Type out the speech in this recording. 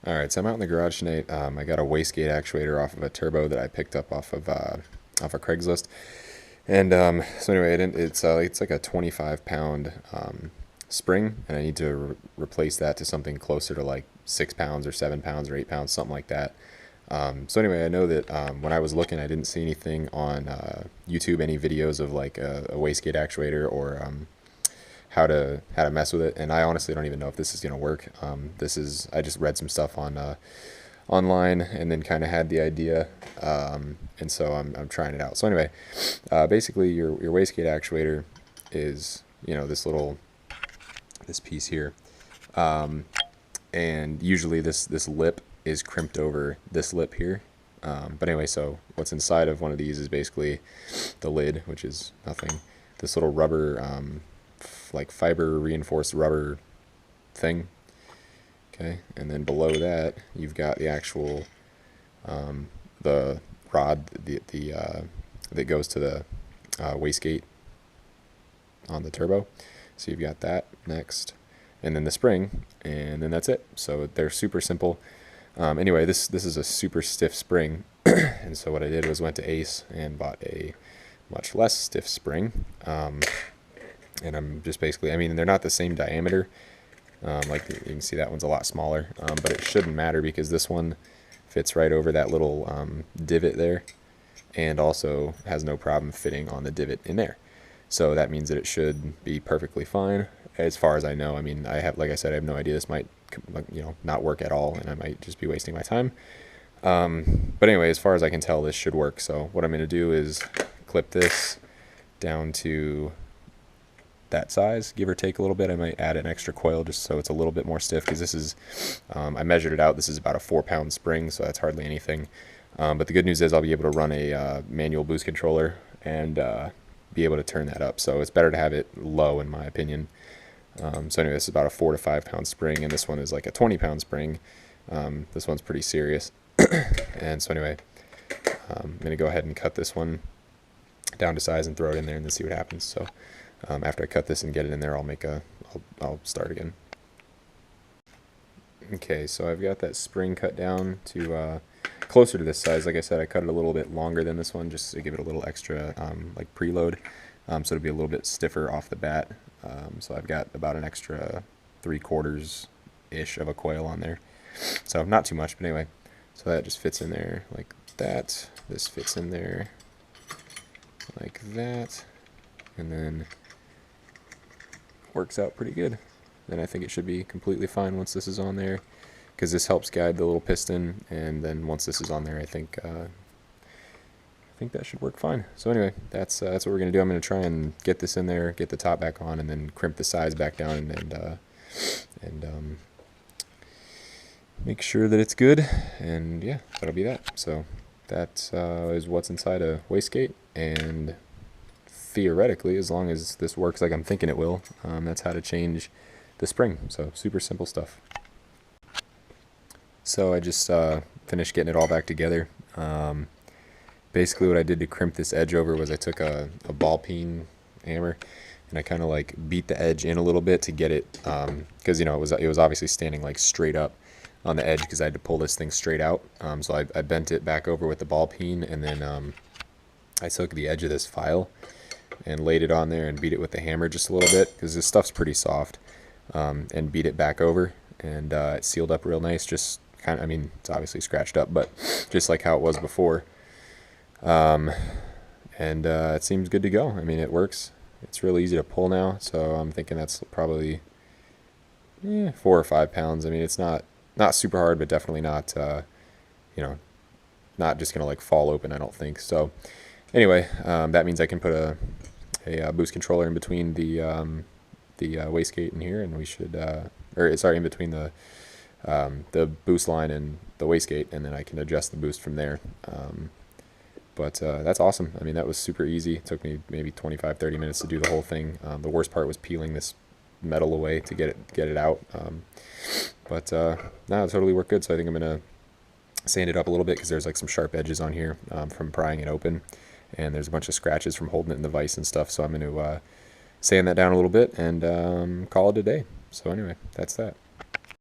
Alright, so I'm out in the garage tonight. I got a wastegate actuator off of a turbo that I picked up off of Craigslist. And so anyway, it's like a 25 pound spring, and I need to replace that to something closer to like 6 pounds or 7 pounds or 8 pounds, something like that. So anyway, I know that when I was looking, I didn't see anything on YouTube, any videos of like a wastegate actuator or how to mess with it. And I honestly don't even know if this is gonna work. I just read some stuff on online and then kind of had the idea, and so I'm trying it out. So anyway, basically your wastegate actuator is this piece here, and usually this lip is crimped over this lip here. But anyway, so what's inside of one of these is basically the lid, which is nothing. This little rubber, like fiber reinforced rubber thing. Okay, and then below that you've got the actual the rod that goes to the wastegate on the turbo. So you've got that next, and then the spring, and then that's it. So they're super simple. Anyway, this is a super stiff spring, and so what I did was went to Ace and bought a much less stiff spring. And I'm just basically, I mean, they're not the same diameter. Like you can see, that one's a lot smaller, but it shouldn't matter because this one fits right over that little divot there, and also has no problem fitting on the divot in there. So that means that it should be perfectly fine, as far as I know. I mean, like I said, I have no idea. This might, not work at all, and I might just be wasting my time. But anyway, as far as I can tell, this should work. So what I'm going to do is clip this down to that size, give or take a little bit. I might add an extra coil just so it's a little bit more stiff, because this is, I measured it out, this is about a 4 pound spring, so that's hardly anything. But the good news is I'll be able to run a manual boost controller and be able to turn that up. So it's better to have it low, in my opinion. So anyway, this is about a 4 to 5 pound spring, and this one is like a 20 pound spring. This one's pretty serious. And so anyway, I'm going to go ahead and cut this one down to size and throw it in there and then see what happens. So after I cut this and get it in there, I'll start again. Okay, so I've got that spring cut down to closer to this size. Like I said, I cut it a little bit longer than this one just to give it a little extra like preload, so it'll be a little bit stiffer off the bat. So I've got about an extra 3/4 ish of a coil on there, so not too much, but anyway, so that just fits in there like that. This fits in there like that, and then works out pretty good. Then I think it should be completely fine once this is on there, because this helps guide the little piston, and then once this is on there, I think that should work fine. So anyway, that's what we're gonna do. I'm gonna try and get this in there, get the top back on, and then crimp the sides back down, and make sure that it's good, and yeah, that'll be that. So that is what's inside a wastegate, and theoretically, as long as this works like I'm thinking it will, that's how to change the spring. So super simple stuff. So I just finished getting it all back together. Basically what I did to crimp this edge over was I took a ball peen hammer, and I kind of like beat the edge in a little bit to get it, because it was obviously standing like straight up on the edge, because I had to pull this thing straight out. So I bent it back over with the ball peen, and then I took the edge of this file and laid it on there and beat it with the hammer just a little bit, because this stuff's pretty soft, and beat it back over, and it sealed up real nice. Just kind of, I mean, it's obviously scratched up, but just like how it was before. And it seems good to go. I mean, it works. It's really easy to pull now, so I'm thinking that's probably 4 or 5 pounds. I mean, it's not super hard, but definitely not not just gonna like fall open, I don't think. So anyway, that means I can put a boost controller in between the wastegate in here, and we should in between the boost line and the wastegate, and then I can adjust the boost from there. But that's awesome. I mean, that was super easy. It took me maybe 25-30 minutes to do the whole thing. The worst part was peeling this metal away to get it out. But no, it totally worked good. So I think I'm gonna sand it up a little bit, because there's like some sharp edges on here from prying it open, and there's a bunch of scratches from holding it in the vise and stuff. So I'm going to sand that down a little bit and call it a day. So anyway, that's that.